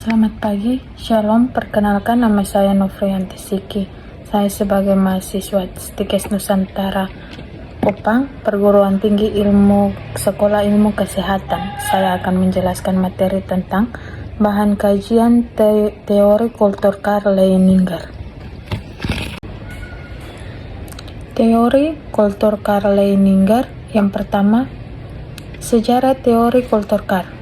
Selamat pagi, Shalom. Perkenalkan, nama saya Novrianti Siki. Saya sebagai mahasiswa Stikes Nusantara Kupang, Perguruan Tinggi Sekolah Ilmu Kesehatan. Saya akan menjelaskan materi tentang bahan kajian teori kultur Karl Leininger. Teori kultur Karl Leininger. Yang pertama, sejarah teori kultur Karl.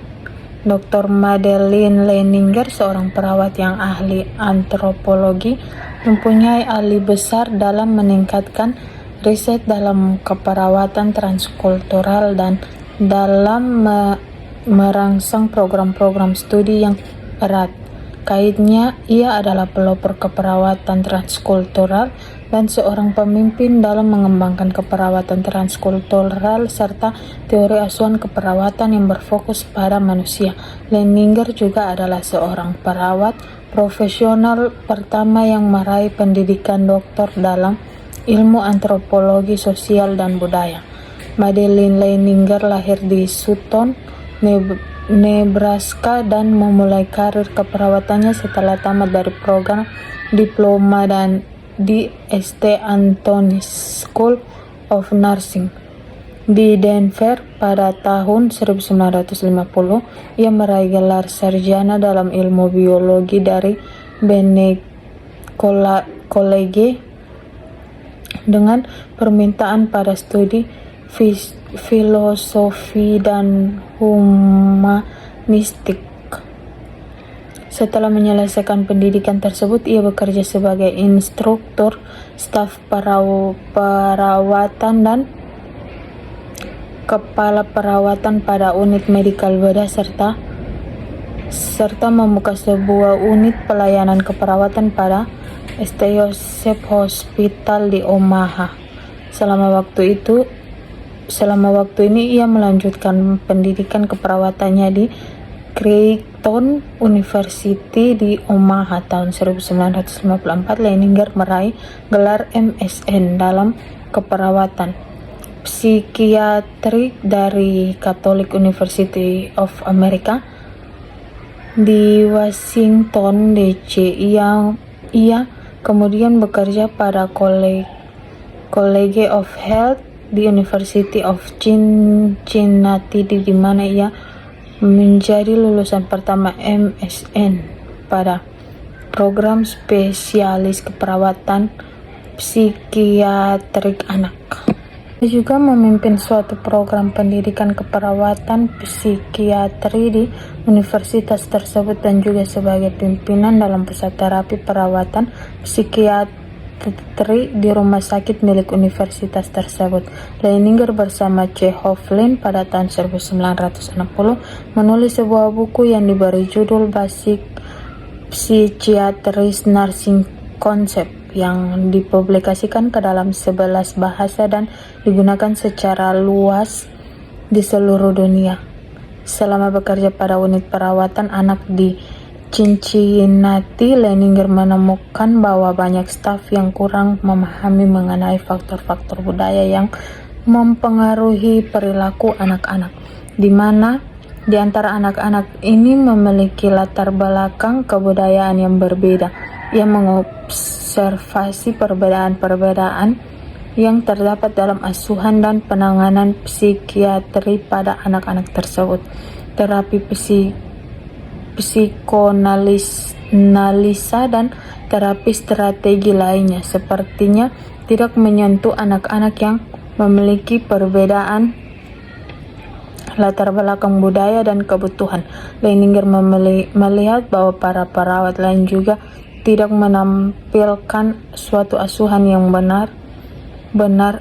Dr. Madeleine Leininger, seorang perawat yang ahli antropologi, mempunyai ahli besar dalam meningkatkan riset dalam keperawatan transkultural dan dalam merangsang program-program studi yang erat. Kaitnya, ia adalah pelopor keperawatan transkultural dan seorang pemimpin dalam mengembangkan keperawatan transkultural serta teori asuhan keperawatan yang berfokus pada manusia. Leininger juga adalah seorang perawat profesional pertama yang meraih pendidikan doktor dalam ilmu antropologi sosial dan budaya. Madeleine Leininger lahir di Sutton, Nebraska dan memulai karir keperawatannya setelah tamat dari program diploma dan di St. Anthony's School of Nursing di Denver pada tahun 1950. Ia meraih gelar sarjana dalam ilmu biologi dari Bennett College dengan permintaan pada studi filosofi dan humanistik. Setelah menyelesaikan pendidikan tersebut, ia bekerja sebagai instruktur staf perawatan dan kepala perawatan pada unit medikal bedah serta membuka sebuah unit pelayanan keperawatan pada St. Joseph Hospital di Omaha. Selama waktu ini ia melanjutkan pendidikan keperawatannya di Creighton University di Omaha. Tahun 1954, Leininger meraih gelar MSN dalam keperawatan psikiatri dari Catholic University of America di Washington DC. Ia kemudian bekerja pada College of Health di University of Cincinnati, di mana ia menjadi lulusan pertama MSN pada program spesialis keperawatan psikiatrik anak. Ia juga memimpin suatu program pendidikan keperawatan psikiatri di universitas tersebut dan juga sebagai pimpinan dalam pusat terapi perawatan psikiatri di rumah sakit milik universitas tersebut. Leininger bersama C. Hofflin pada tahun 1960 menulis sebuah buku yang diberi judul Basic Psychiatric Nursing Concept yang dipublikasikan ke dalam 11 bahasa dan digunakan secara luas di seluruh dunia. Selama bekerja pada unit perawatan anak di Cincinnati, Leininger menemukan bahwa banyak staf yang kurang memahami mengenai faktor-faktor budaya yang mempengaruhi perilaku anak-anak, di mana di antara anak-anak ini memiliki latar belakang kebudayaan yang berbeda. Ia mengobservasi perbedaan-perbedaan yang terdapat dalam asuhan dan penanganan psikiatri pada anak-anak tersebut. Terapi psikoanalisa dan terapi strategi lainnya sepertinya tidak menyentuh anak-anak yang memiliki perbedaan latar belakang budaya dan kebutuhan. Leininger melihat bahwa para perawat lain juga tidak menampilkan suatu asuhan yang benar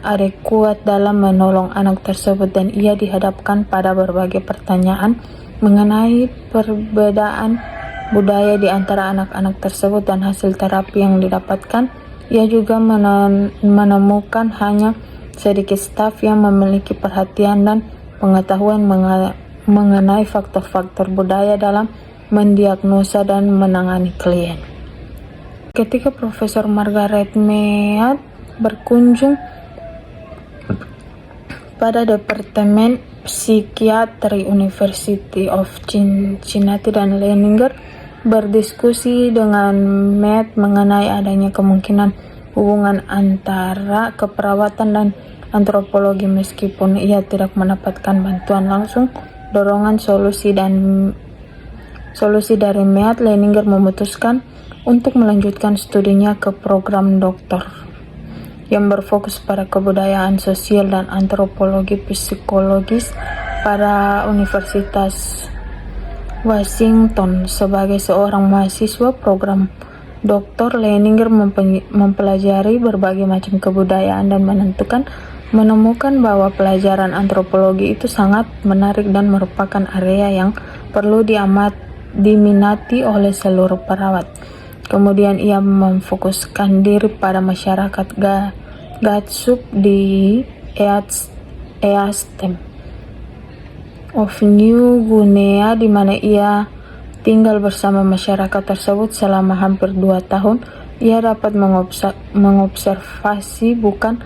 adekuat dalam menolong anak tersebut, dan ia dihadapkan pada berbagai pertanyaan mengenai perbedaan budaya di antara anak-anak tersebut dan hasil terapi yang didapatkan. Ia juga menemukan hanya sedikit staf yang memiliki perhatian dan pengetahuan mengenai faktor-faktor budaya dalam mendiagnosa dan menangani klien. Ketika Profesor Margaret Mead berkunjung pada Departemen Psikiatri University of Cincinnati dan Leininger berdiskusi dengan Matt mengenai adanya kemungkinan hubungan antara keperawatan dan antropologi. Meskipun ia tidak mendapatkan bantuan langsung, dorongan solusi dari Matt, Leininger memutuskan untuk melanjutkan studinya ke program doktor yang berfokus pada kebudayaan sosial dan antropologi psikologis pada Universitas Washington. Sebagai seorang mahasiswa program doktor, Leininger mempelajari berbagai macam kebudayaan dan menemukan bahwa pelajaran antropologi itu sangat menarik dan merupakan area yang perlu diminati oleh seluruh perawat. Kemudian ia memfokuskan diri pada masyarakat Gatsub di Eastem of New Guinea, di mana ia tinggal bersama masyarakat tersebut selama hampir 2 tahun. Ia dapat mengobservasi bukan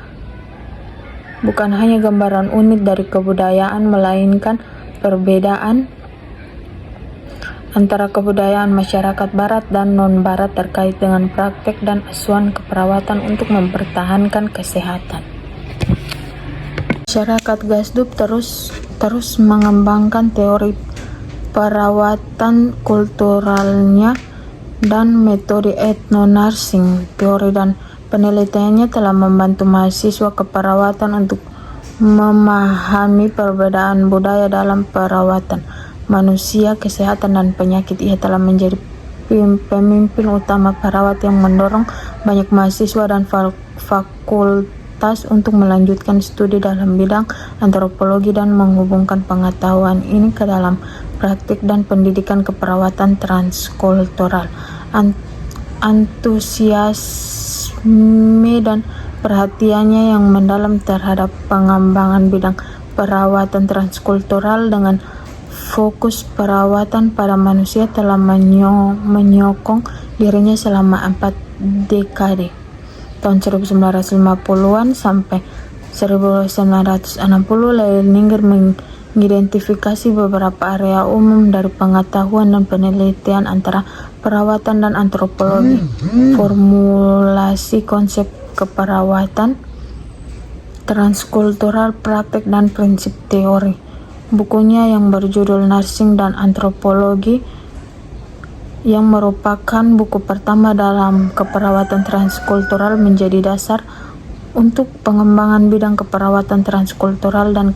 hanya gambaran unik dari kebudayaan, melainkan perbedaan antara kebudayaan masyarakat barat dan non-barat terkait dengan praktek dan asuhan keperawatan untuk mempertahankan kesehatan. Masyarakat Gatsub terus mengembangkan teori perawatan kulturalnya dan metode ethno-nursing. Teori dan penelitiannya telah membantu mahasiswa keperawatan untuk memahami perbedaan budaya dalam perawatan manusia, kesehatan, dan penyakit. Ia telah menjadi pemimpin utama perawat yang mendorong banyak mahasiswa dan fakultas untuk melanjutkan studi dalam bidang antropologi dan menghubungkan pengetahuan ini ke dalam praktik dan pendidikan keperawatan transkultural. Antusiasme dan perhatiannya yang mendalam terhadap pengembangan bidang perawatan transkultural dengan fokus perawatan pada manusia telah menyokong dirinya selama 4 dekade, tahun 1950-an sampai 1960. Leininger mengidentifikasi beberapa area umum dari pengetahuan dan penelitian antara perawatan dan antropologi, formulasi konsep keperawatan transkultural, praktek, dan prinsip teori. Bukunya yang berjudul Nursing dan Antropologi, yang merupakan buku pertama dalam keperawatan transkultural, menjadi dasar untuk pengembangan bidang keperawatan transkultural dan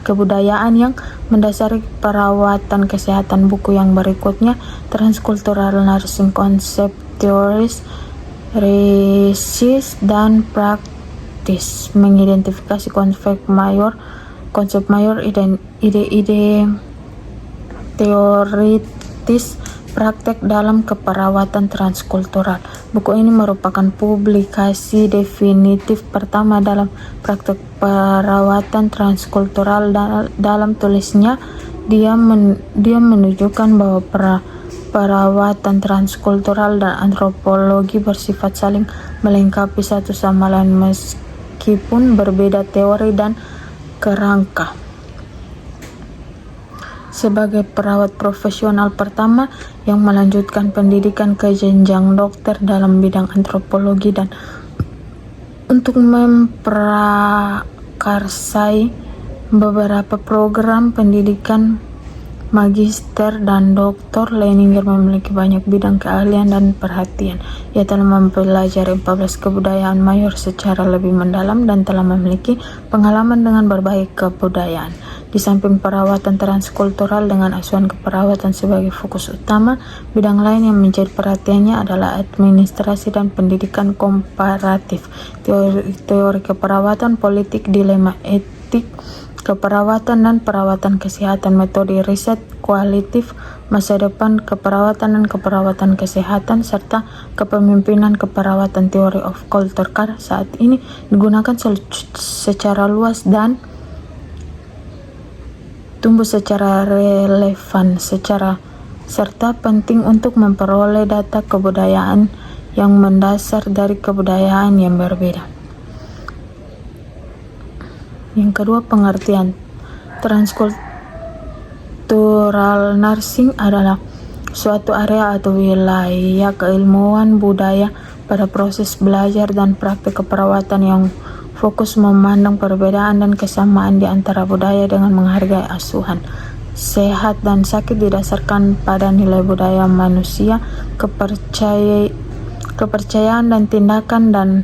kebudayaan yang mendasari perawatan kesehatan. Buku yang berikutnya, Transcultural Nursing Concept, Theories, Research, dan Practice, mengidentifikasi konsep mayor, ide-ide teoritis, praktek dalam keperawatan transkultural. Buku ini merupakan publikasi definitif pertama dalam praktek perawatan transkultural. Dalam tulisnya, dia menunjukkan bahwa perawatan transkultural dan antropologi bersifat saling melengkapi satu sama lain meskipun berbeda teori dan kerangka. Sebagai perawat profesional pertama yang melanjutkan pendidikan ke jenjang dokter dalam bidang antropologi dan untuk memprakarsai beberapa program pendidikan magister dan doktor, Leininger memiliki banyak bidang keahlian dan perhatian. Ia telah mempelajari 14 kebudayaan mayor secara lebih mendalam dan telah memiliki pengalaman dengan berbagai kebudayaan. Di samping perawatan transkultural dengan asuhan keperawatan sebagai fokus utama, bidang lain yang menjadi perhatiannya adalah administrasi dan pendidikan komparatif, teori keperawatan, politik, dilema etik keperawatan dan perawatan kesehatan, metode riset kualitatif, masa depan keperawatan dan keperawatan kesehatan, serta kepemimpinan keperawatan. Theory of Culture Care saat ini digunakan secara luas dan tumbuh secara relevan serta penting untuk memperoleh data kebudayaan yang mendasar dari kebudayaan yang berbeda. Yang kedua, pengertian transkultural nursing adalah suatu area atau wilayah keilmuan budaya pada proses belajar dan praktik keperawatan yang fokus memandang perbedaan dan kesamaan di antara budaya dengan menghargai asuhan sehat dan sakit didasarkan pada nilai budaya manusia, kepercayaan dan tindakan. Dan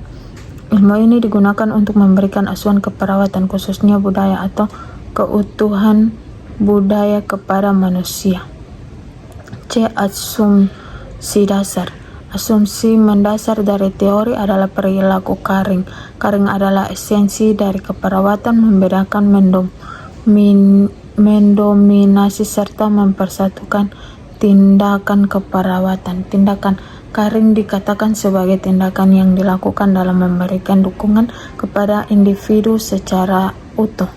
ilmu ini digunakan untuk memberikan asuhan keperawatan khususnya budaya atau keutuhan budaya kepada manusia. C. Asumsi dasar. Asumsi mendasar dari teori adalah perilaku Karing. Karing adalah esensi dari keperawatan, membedakan, mendominasi serta mempersatukan tindakan keperawatan. Tindakan Karing dikatakan sebagai tindakan yang dilakukan dalam memberikan dukungan kepada individu secara utuh.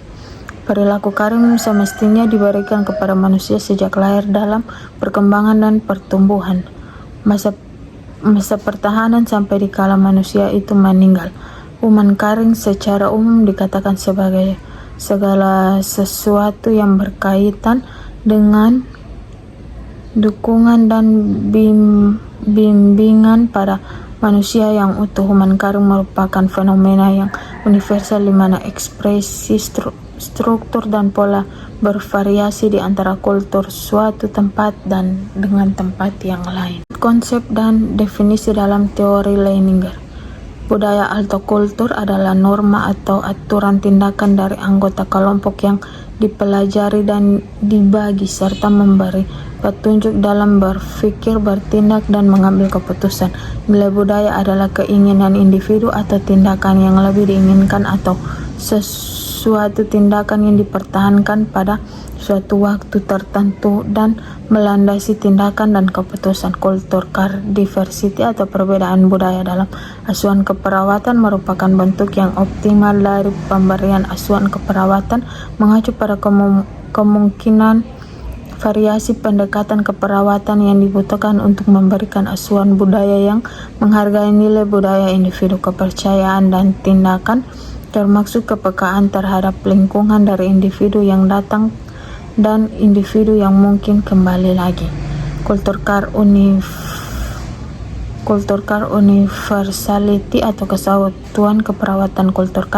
Perilaku Karing semestinya diberikan kepada manusia sejak lahir dalam perkembangan dan pertumbuhan, masa pertahanan sampai dikala manusia itu meninggal. Human Karing secara umum dikatakan sebagai segala sesuatu yang berkaitan dengan dukungan dan bimbingan pada manusia yang utuh. Human Karing merupakan fenomena yang universal di mana ekspresi struktur dan pola bervariasi di antara kultur suatu tempat dan dengan tempat yang lain. Konsep dan definisi dalam teori Leininger. Budaya atau kultur adalah norma atau aturan tindakan dari anggota kelompok yang dipelajari dan dibagi serta memberi petunjuk dalam berpikir, bertindak, dan mengambil keputusan. Nilai budaya adalah keinginan individu atau tindakan yang lebih diinginkan atau suatu tindakan yang dipertahankan pada suatu waktu tertentu dan melandasi tindakan dan keputusan. Kultur diversity atau perbedaan budaya dalam asuhan keperawatan merupakan bentuk yang optimal dari pemberian asuhan keperawatan, mengacu pada kemungkinan variasi pendekatan keperawatan yang dibutuhkan untuk memberikan asuhan budaya yang menghargai nilai budaya individu, kepercayaan dan tindakan, termasuk kepekaan terhadap lingkungan dari individu yang datang dan individu yang mungkin kembali lagi. Kultur universality atau kesatuan keperawatan. Kultur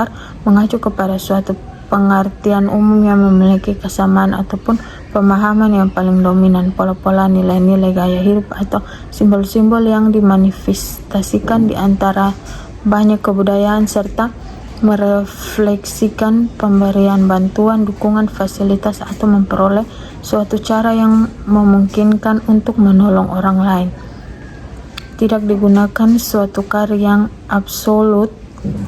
mengacu kepada suatu pengertian umum yang memiliki kesamaan ataupun pemahaman yang paling dominan, pola-pola, nilai-nilai, gaya hidup atau simbol-simbol yang dimanifestasikan di antara banyak kebudayaan serta merefleksikan pemberian bantuan, dukungan, fasilitas atau memperoleh suatu cara yang memungkinkan untuk menolong orang lain. Tidak digunakan suatu karya yang absolut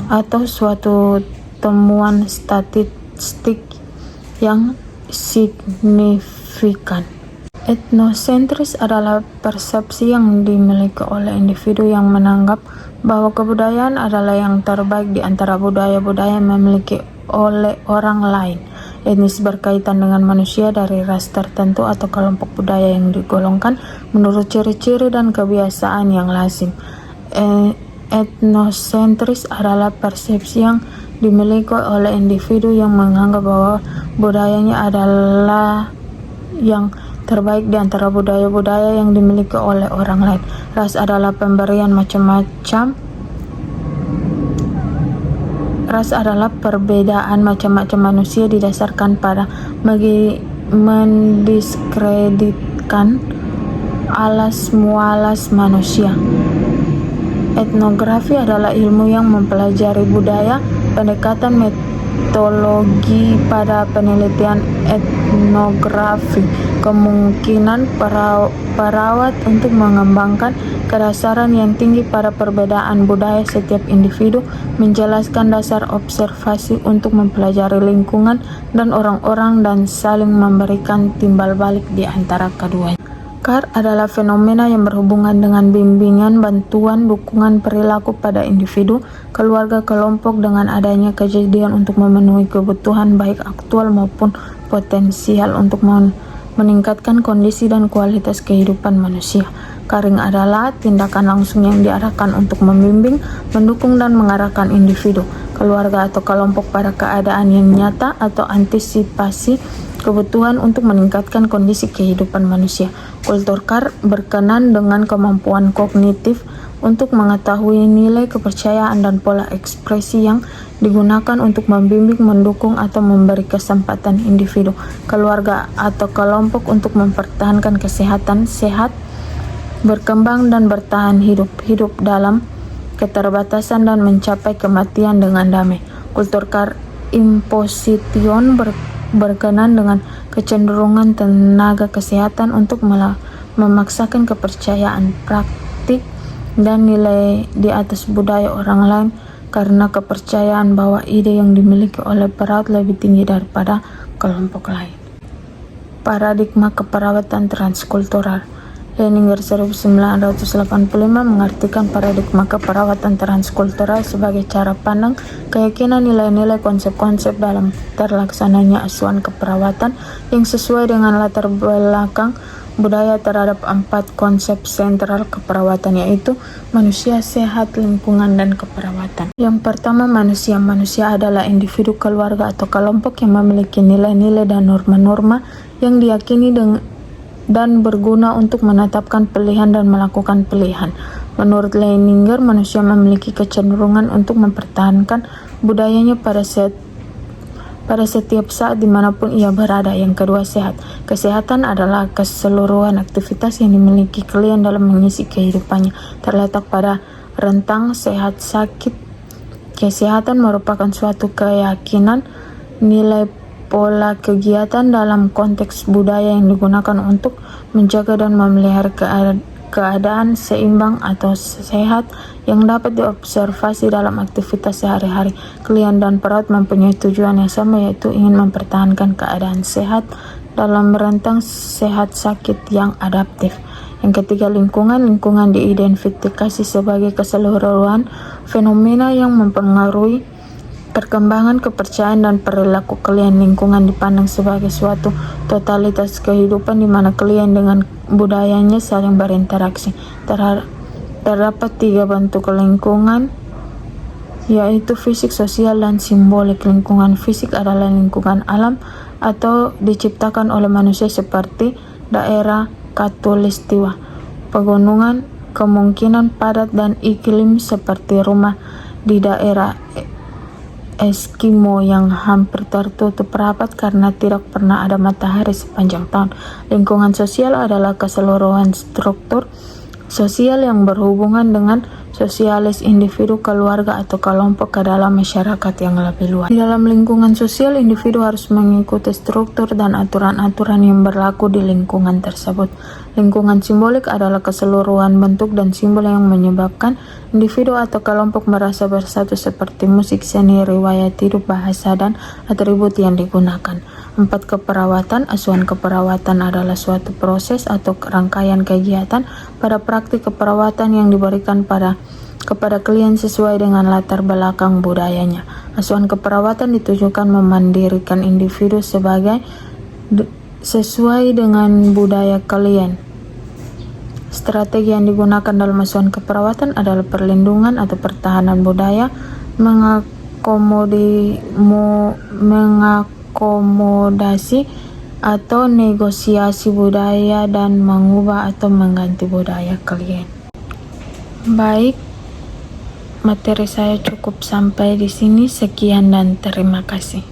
atau suatu temuan statistik yang signifikan. Etnosentris adalah persepsi yang dimiliki oleh individu yang menganggap bahwa kebudayaan adalah yang terbaik di antara budaya-budaya yang dimiliki oleh orang lain. Etnis berkaitan dengan manusia dari ras tertentu atau kelompok budaya yang digolongkan menurut ciri-ciri dan kebiasaan yang lazim. Etnosentris adalah persepsi yang dimiliki oleh individu yang menganggap bahwa budayanya adalah yang terbaik di antara budaya-budaya yang dimiliki oleh orang lain. Ras adalah perbedaan macam-macam manusia didasarkan pada mendiskreditkan alas mualas manusia. Etnografi adalah ilmu yang mempelajari budaya, pendekatan metodologi pada penelitian etnografi, kemungkinan perawat untuk mengembangkan kedasaran yang tinggi pada perbedaan budaya setiap individu, menjelaskan dasar observasi untuk mempelajari lingkungan dan orang-orang dan saling memberikan timbal balik di antara keduanya. CAR adalah fenomena yang berhubungan dengan bimbingan, bantuan, dukungan perilaku pada individu, keluarga, kelompok dengan adanya kejadian untuk memenuhi kebutuhan baik aktual maupun potensial untuk meningkatkan kondisi dan kualitas kehidupan manusia. Caring adalah tindakan langsung yang diarahkan untuk membimbing, mendukung dan mengarahkan individu, keluarga atau kelompok pada keadaan yang nyata atau antisipasi kebutuhan untuk meningkatkan kondisi kehidupan manusia. Kultur CAR berkenan dengan kemampuan kognitif untuk mengetahui nilai kepercayaan dan pola ekspresi yang digunakan untuk membimbing, mendukung, atau memberi kesempatan individu, keluarga, atau kelompok untuk mempertahankan kesehatan, sehat, berkembang, dan bertahan hidup dalam keterbatasan dan mencapai kematian dengan damai. Kultur CAR imposition berkenan dengan kecenderungan tenaga kesehatan untuk memaksakan kepercayaan, praktik, dan nilai di atas budaya orang lain karena kepercayaan bahwa ide yang dimiliki oleh perawat lebih tinggi daripada kelompok lain. Paradigma keperawatan transkultural. Leininger 1985 mengartikan paradigma keperawatan transkultural sebagai cara pandang, keyakinan, nilai-nilai, konsep-konsep dalam terlaksananya asuhan keperawatan yang sesuai dengan latar belakang budaya terhadap 4 konsep sentral keperawatan, yaitu manusia, sehat, lingkungan, dan keperawatan. Yang pertama, manusia. Manusia adalah individu, keluarga, atau kelompok yang memiliki nilai-nilai dan norma-norma yang diyakini dan berguna untuk menetapkan pilihan dan melakukan pilihan. Menurut Leininger, manusia memiliki kecenderungan untuk mempertahankan budayanya pada setiap saat dimanapun ia berada. Yang kedua, sehat. Kesehatan adalah keseluruhan aktivitas yang dimiliki klien dalam mengisi kehidupannya, terletak pada rentang sehat sakit. Kesehatan merupakan suatu keyakinan, nilai, pola kegiatan dalam konteks budaya yang digunakan untuk menjaga dan memelihara keadaan seimbang atau sehat yang dapat diobservasi dalam aktivitas sehari-hari. Klien dan perawat mempunyai tujuan yang sama, yaitu ingin mempertahankan keadaan sehat dalam rentang sehat sakit yang adaptif. Yang ketiga, lingkungan. Lingkungan diidentifikasi sebagai keseluruhan fenomena yang mempengaruhi perkembangan kepercayaan dan perilaku klien. Lingkungan dipandang sebagai suatu totalitas kehidupan di mana klien dengan budayanya saling berinteraksi. Terdapat 3 bentuk lingkungan, yaitu fisik, sosial, dan simbolik. Lingkungan fisik adalah lingkungan alam atau diciptakan oleh manusia seperti daerah khatulistiwa, pegunungan, kemungkinan padat, dan iklim seperti rumah di daerah Eskimo yang hampir tertutup rapat karena tidak pernah ada matahari sepanjang tahun. Lingkungan sosial adalah keseluruhan struktur sosial yang berhubungan dengan sosialis individu, keluarga, atau kelompok ke dalam masyarakat yang lebih luas. Di dalam lingkungan sosial, individu harus mengikuti struktur dan aturan-aturan yang berlaku di lingkungan tersebut. Lingkungan simbolik adalah keseluruhan bentuk dan simbol yang menyebabkan individu atau kelompok merasa bersatu, seperti musik, seni, riwayat hidup, bahasa, dan atribut yang digunakan. 4. Keperawatan. Asuhan keperawatan adalah suatu proses atau rangkaian kegiatan pada praktik keperawatan yang diberikan kepada klien sesuai dengan latar belakang budayanya. Asuhan keperawatan ditujukan memandirikan individu sesuai dengan budaya klien. Strategi yang digunakan dalam asuhan keperawatan adalah perlindungan atau pertahanan budaya, mengakomodasi atau negosiasi budaya, dan mengubah atau mengganti budaya klien. Baik, materi saya cukup sampai di sini. Sekian dan terima kasih.